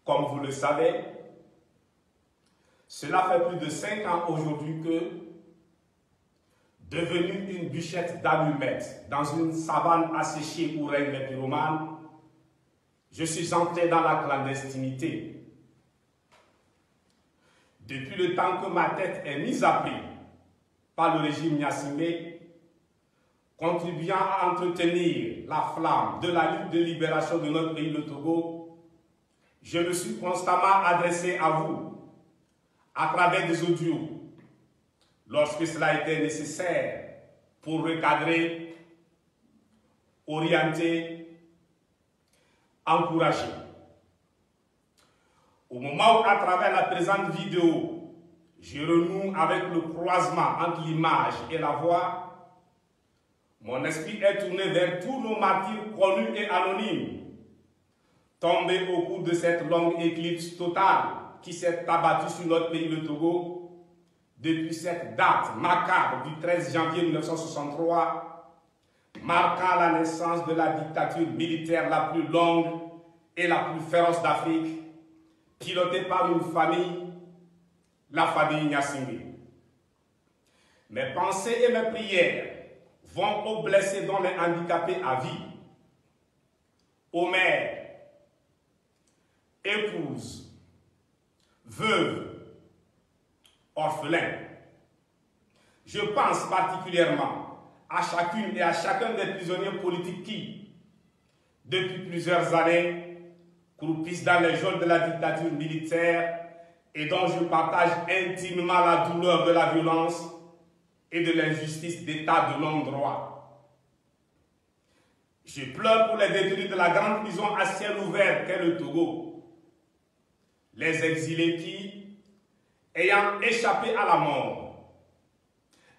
Comme vous le savez, cela fait plus de 5 ans aujourd'hui que, devenue une bûchette d'allumettes dans une savane asséchée où règnent les pyromanes, je suis entré dans la clandestinité. Depuis le temps que ma tête est mise à prix par le régime Gnassingbé, contribuant à entretenir la flamme de la lutte de libération de notre pays, le Togo, je me suis constamment adressé à vous à travers des audios lorsque cela était nécessaire pour recadrer, orienter, encourager. Au moment où, à travers la présente vidéo, je renoue avec le croisement entre l'image et la voix, mon esprit est tourné vers tous nos martyrs connus et anonymes, tombés au cours de cette longue éclipse totale qui s'est abattue sur notre pays, le Togo, depuis cette date macabre du 13 janvier 1963, marquant la naissance de la dictature militaire la plus longue et la plus féroce d'Afrique, pilotée par une famille, la famille Gnassingbé. Mes pensées et mes prières vont aux blessés dont les handicapés à vie, aux mères, épouses, veuves, orphelins. Je pense particulièrement à chacune et à chacun des prisonniers politiques qui, depuis plusieurs années, croupissent dans les geôles de la dictature militaire et dont je partage intimement la douleur de la violence et de l'injustice d'état de non-droit. Je pleure pour les détenus de la grande prison à ciel ouvert qu'est le Togo, les exilés qui, ayant échappé à la mort,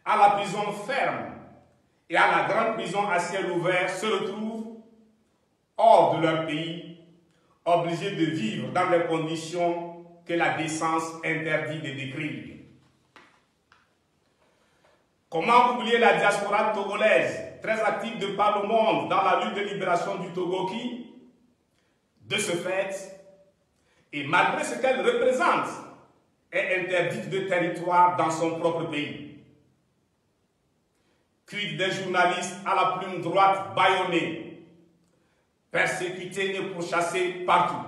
à la prison ferme et à la grande prison à ciel ouvert, se retrouvent hors de leur pays, obligés de vivre dans les conditions que la décence interdit de décrire. Comment oublier la diaspora togolaise, très active de par le monde dans la lutte de libération du Togo qui, de ce fait, et malgré ce qu'elle représente, est interdite de territoire dans son propre pays. Quid des journalistes à la plume droite bâillonnés, persécutés et pourchassés partout.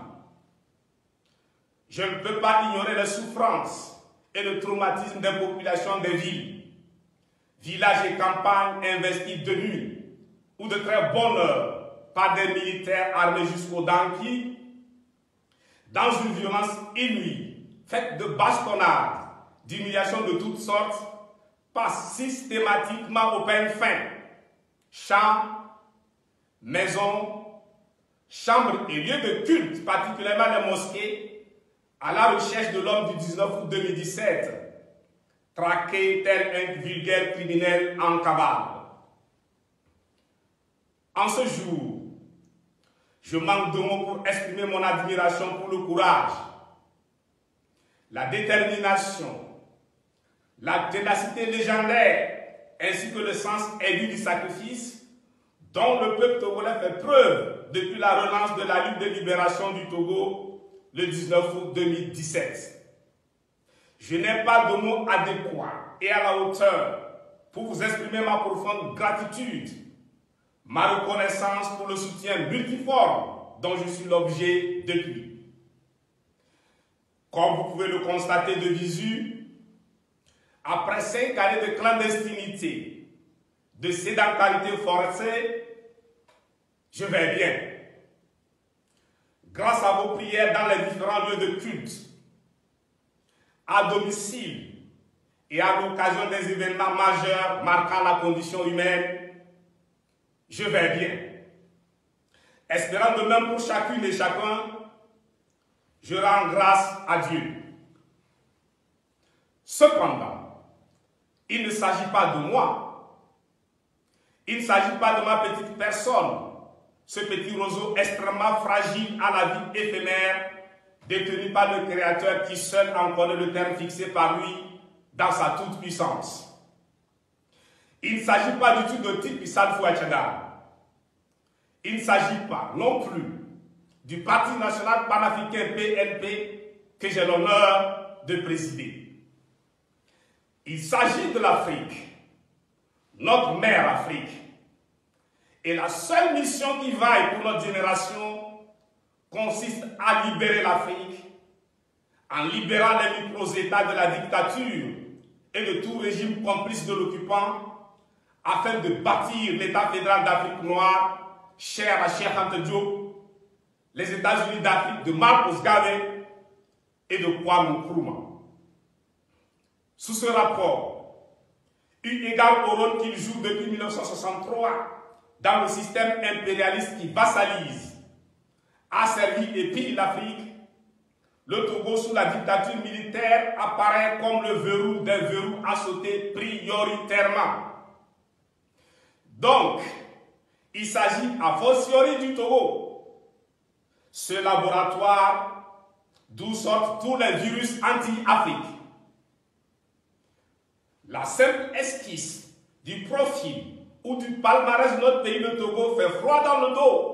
Je ne peux pas ignorer les souffrances et le traumatisme des populations des villes, villages et campagnes investis de nuit ou de très bonne heure par des militaires armés jusqu'aux dents qui, dans une violence inouïe, faite de bastonnades, d'humiliations de toutes sortes, passent systématiquement au peigne fin. Champs, maisons, chambres et lieux de culte, particulièrement les mosquées, à la recherche de l'homme du 19 août 2017, traqué tel un vulgaire criminel en cavale. En ce jour, je manque de mots pour exprimer mon admiration pour le courage, la détermination, la ténacité légendaire, ainsi que le sens aigu du sacrifice dont le peuple togolais fait preuve depuis la relance de la lutte de libération du Togo le 19 août 2017. Je n'ai pas de mots adéquats et à la hauteur pour vous exprimer ma profonde gratitude, ma reconnaissance pour le soutien multiforme dont je suis l'objet depuis. Comme vous pouvez le constater de visu, après 5 années de clandestinité, de sédentarité forcée, je vais bien. Grâce à vos prières dans les différents lieux de culte, à domicile et à l'occasion des événements majeurs marquant la condition humaine, je vais bien. Espérant de même pour chacune et chacun, je rends grâce à Dieu. Cependant, il ne s'agit pas de moi. Il ne s'agit pas de ma petite personne, ce petit roseau extrêmement fragile à la vie éphémère, détenu par le Créateur qui seul en connaît le terme fixé par lui dans sa toute-puissance. Il ne s'agit pas du tout de Tipi Salfou Achada. Il ne s'agit pas non plus du Parti national panafricain PNP que j'ai l'honneur de présider. Il s'agit de l'Afrique, notre mère Afrique. Et la seule mission qui vaille pour notre génération consiste à libérer l'Afrique en libérant les micro-États de la dictature et de tout régime complice de l'occupant afin de bâtir l'État fédéral d'Afrique noire, cher à Cheikh Anta Diop, les États-Unis d'Afrique de Marcos Garvey et de Kwame Nkrumah. Sous ce rapport, eu égard au rôle qu'il joue depuis 1963 dans le système impérialiste qui vassalise, asservit et pille l'Afrique, le Togo sous la dictature militaire apparaît comme le verrou d'un verrou à sauter prioritairement. Donc, il s'agit a fortiori du Togo, ce laboratoire d'où sortent tous les virus anti-Afrique. La simple esquisse du profil ou du palmarès de notre pays, le Togo, fait froid dans le dos.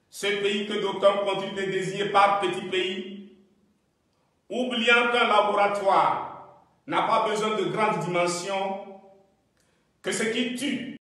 Ce pays que d'aucuns continuent de désigner par petit pays, oubliant qu'un laboratoire n'a pas besoin de grandes dimensions, que ce qui tue